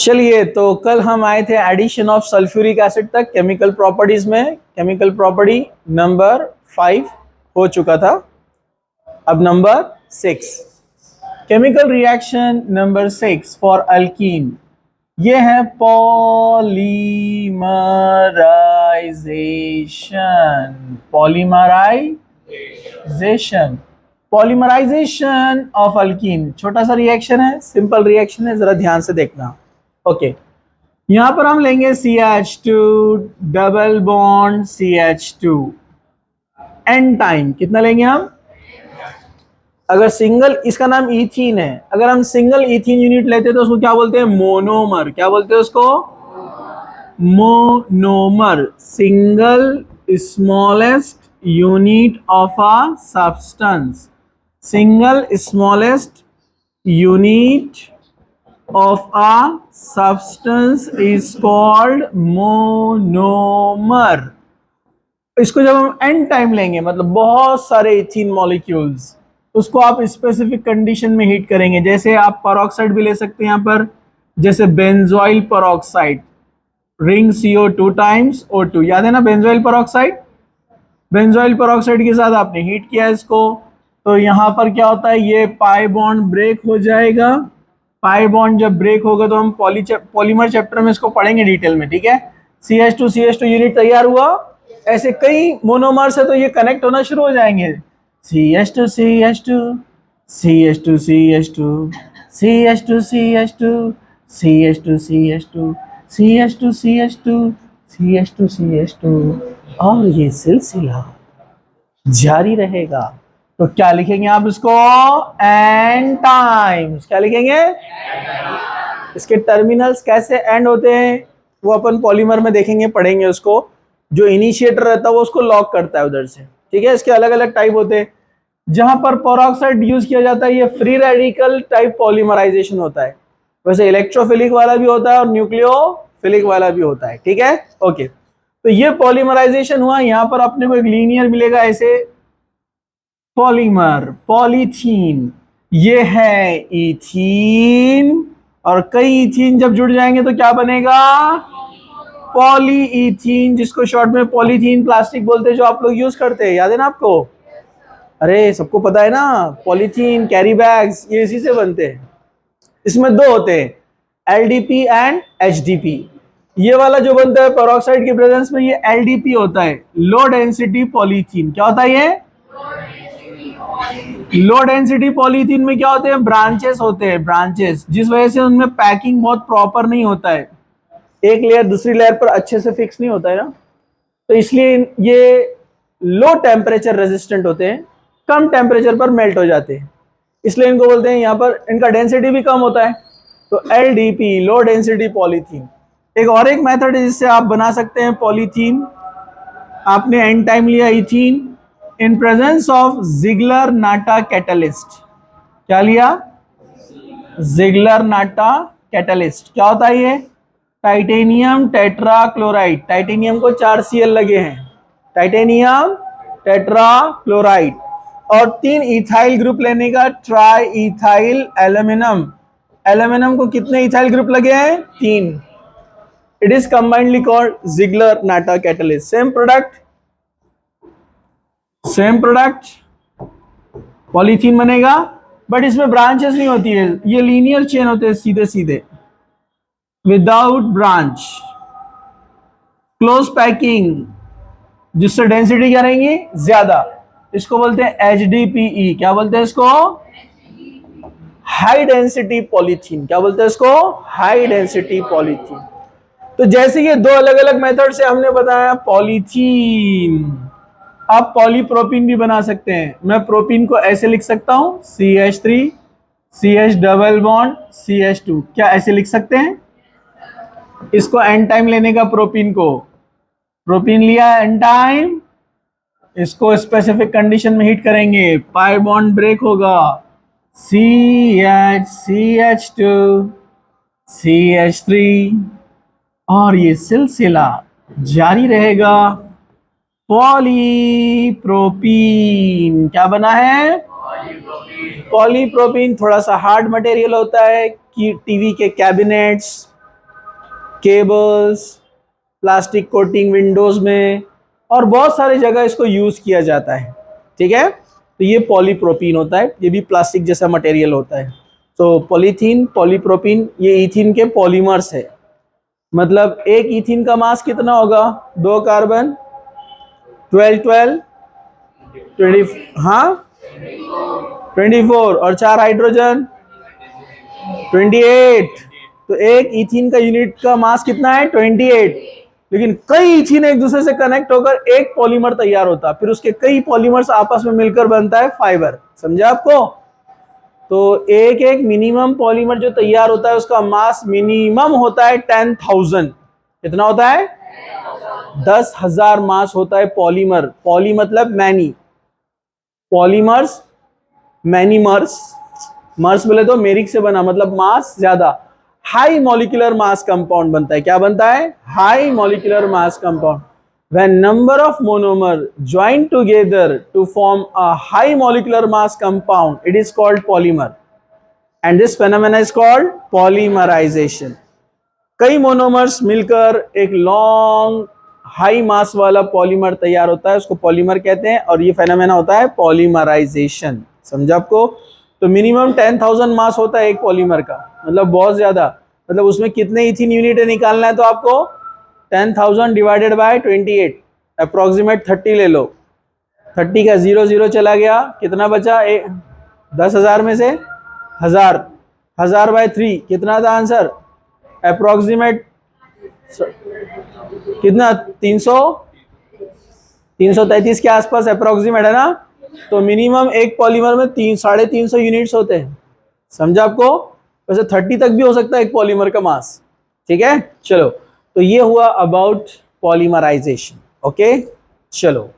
चलिए, तो कल हम आए थे एडिशन ऑफ सल्फ्यूरिक एसिड तक केमिकल प्रॉपर्टीज में। केमिकल प्रॉपर्टी नंबर 5 हो चुका था। अब number 6, chemical reaction number 6 for alkyne, ये है पॉलीमराइजेशन। पॉलीमराइजेशन ऑफ अल्कीन छोटा सा रिएक्शन है, सिंपल रिएक्शन है, जरा ध्यान से देखना। ओके, यहां पर हम लेंगे CH2 double bond CH2, N time कितना लेंगे हम? अगर सिंगल, इसका नाम इथीन है, अगर हम सिंगल इथीन यूनिट लेते हैं तो उसको क्या बोलते हैं? मोनोमर। क्या बोलते हैं उसको? Monomer. Single smallest unit of a substance. Single smallest unit of a substance is called monomer। इसको जब हम n टाइम लेंगे, मतलब बहुत सारे इथीन मॉलिक्यूल्स, उसको आप स्पेसिफिक कंडीशन में हीट करेंगे। जैसे आप पेरोक्साइड भी ले सकते हैं यहाँ पर, जैसे benzoyl peroxide, ring CO2 times O2, याद है ना बेंजोइल पेरोक्साइड? बेंजोइल पेरोक्साइड के साथ आपने हीट किया इसको, तो यहाँ पर क्या होता है, ये पाई बॉन्ड ब्रेक हो जाएगा। पाई बॉन्ड जब ब्रेक होगा तो हम पॉलीमर चैप्टर में इसको पढ़ेंगे डिटेल में, ठीक है। CH2 यूनिट तैयार हुआ, ऐसे कई मोनोमर से तो ये कनेक्ट होना शुरू हो जाएंगे। CH2 CH2 CH2 CH2 CH2 CH2 CH2 CH2 CH2 CH2 CH2 CH2, और ये सिलसिला जारी रहेगा। तो क्या लिखेंगे आप इसको? N times. क्या लिखेंगे? इसके टर्मिनल्स कैसे एंड होते हैं वो अपन पॉलीमर में देखेंगे, पढ़ेंगे उसको। जो इनिशिएटर रहता है वो उसको लॉक करता है उधर से, ठीक है। इसके अलग अलग टाइप होते हैं। जहां पर पेरोक्साइड यूज किया जाता है, ये फ्री रेडिकल टाइप पॉलीमराइजेशन होता है। वैसे इलेक्ट्रोफिलिक वाला भी होता है और न्यूक्लियोफिलिक वाला भी होता है, ठीक है। ओके, तो ये पॉलीमराइजेशन हुआ। यहां पर अपने को एक लीनियर मिलेगा ऐसे, पॉलीमर, पॉलीथीन, ये है इथीन, और कई इथीन जब जुड़ जाएंगे तो क्या बनेगा? पॉलीइथीन, जिसको शॉर्ट में पॉलीथीन प्लास्टिक बोलते हैं, जो आप लोग यूज करते हैं, याद है ना आपको? अरे सबको पता है ना, पॉलीथीन कैरी बैग्स ये इसी से बनते हैं। इसमें दो होते हैं, LDP एंड HDP। ये वाला जो बनता है पेरोक्साइड के प्रेजेंस में, ये LDP होता है, लो डेंसिटी पॉलीथीन। क्या होता है ये? लो डेंसिटी पॉलीथीन में क्या होते हैं? ब्रांचेस होते हैं, ब्रांचेस, जिस वजह से उनमें पैकिंग बहुत प्रॉपर नहीं होता है, एक लेयर दूसरी लेयर पर अच्छे से फिक्स नहीं होता है ना, तो इसलिए ये लो टेम्परेचर रेजिस्टेंट होते हैं, कम टेम्परेचर पर मेल्ट हो जाते हैं, इसलिए इनको बोलते हैं, यहाँ पर इनका डेंसिटी भी कम होता है। तो LDP, लो डेंसिटी पॉलीथीन। एक और एक मेथड है जिससे आप बना सकते हैं पॉलीथीन। आपने एन टाइम लिया ethene in presence of Ziggler NATA catalyst. क्या लिया? जिगलर नाटा कैटलिस्ट। क्या होता है ये? Titanium tetra chloride. टाइटेनियम को 4 Cl लगे हैं, टाइटेनियम टेट्रा क्लोराइड, और 3 इथाइल ग्रुप लेने का, ट्राई इथाइल एल्यूमिनियम। एल्यूमिनियम को कितने इथाइल ग्रुप लगे हैं? 3। It is combinedly called Ziggler NATA catalyst. Same product polythene बनेगा, बट इसमें ब्रांचेस नहीं होती है, ये लीनियर चेन होते हैं सीधे सीधे, विदाउट ब्रांच, क्लोज पैकिंग, जिससे डेंसिटी क्या रहेंगी? ज्यादा। इसको बोलते हैं HDPE। क्या बोलते हैं इसको? High density polythene. क्या बोलते हैं इसको? High density polythene. तो जैसे ये दो अलग अलग मेथड से हमने बताया पॉलीथीन, आप पॉलीप्रोपीन भी बना सकते हैं। मैं प्रोपीन को ऐसे लिख सकता हूं, CH3 CH double bond CH2। क्या ऐसे लिख सकते हैं? इसको एन टाइम लेने का, प्रोपीन को, प्रोपीन लिया एन टाइम, इसको स्पेसिफिक कंडीशन में हीट करेंगे, पाई बॉन्ड ब्रेक होगा, CH2 CH3, और ये सिलसिला जारी रहेगा। पॉलीप्रोपीन क्या बना है? पॉलीप्रोपीन थोड़ा सा हार्ड मटेरियल होता है कि टीवी के cabinets, cables, plastic coating Windows में, और बहुत सारी जगह इसको यूज किया जाता है। ठीक है, तो ये पॉलीप्रोपीन होता है, ये भी प्लास्टिक जैसा मटेरियल होता है। तो पॉलीथीन, पॉलीप्रोपीन, ये इथीन के पॉलीमर्स है। मतलब एक इथीन का मास कितना होगा? 2 कार्बन, 12 12 20, हाँ 24, और 4 हाइड्रोजन 28। तो एक इथीन का यूनिट का मास कितना है? 28। लेकिन कई इथीन एक दूसरे से कनेक्ट होकर एक पॉलीमर तैयार होता है, फिर उसके कई पॉलीमर्स आपस में मिलकर बनता है फाइबर। समझा आपको? तो एक एक मिनिमम पॉलीमर जो तैयार होता है उसका मास मिनिमम होता है 10,000। कितना होता है? 10,000 मास होता है पॉलीमर। पॉली मतलब मैनी, पॉलीमर्स, मैनीमर्स, मर्स बोले तो मेरिक से बना, मतलब मास ज्यादा। हाई मॉलिक्यूलर मास कंपाउंड बनता है। क्या बनता है? High molecular mass compound. When number of monomer join together to form a high molecular mass compound, it is called polymer, and this phenomena is called polymerization. कई monomers मिलकर एक long high मास वाला polymer तैयार होता है, उसको polymer कहते हैं, और ये फेनोमेना होता है पॉलीमराइजेशन। समझा आपको? तो मिनिमम 10,000 मास होता है एक पॉलीमर का, मतलब बहुत ज्यादा। मतलब उसमें कितने इथीन यूनिट निकालना है, तो आपको 10,000 डिवाइडेड बाय 28, अप्रोक्सीमेट 30 ले लो। 30 का 0 0 चला गया, कितना बचा? 10,000 में से 1000, 1000 बाय 3 कितना था आंसर? अप्रोक्सीमेट कितना? 300, 333 के आसपास अप्रोक्सीमेट है ना। तो मिनिमम एक पॉलीमर में 350 यूनिट्स होते हैं। समझा आपको? वैसे 30 तक भी हो सकता है एक पॉलीमर का मास। ठीक है, चलो, तो ये हुआ अबाउट पॉलीमराइजेशन। ओके, चलो।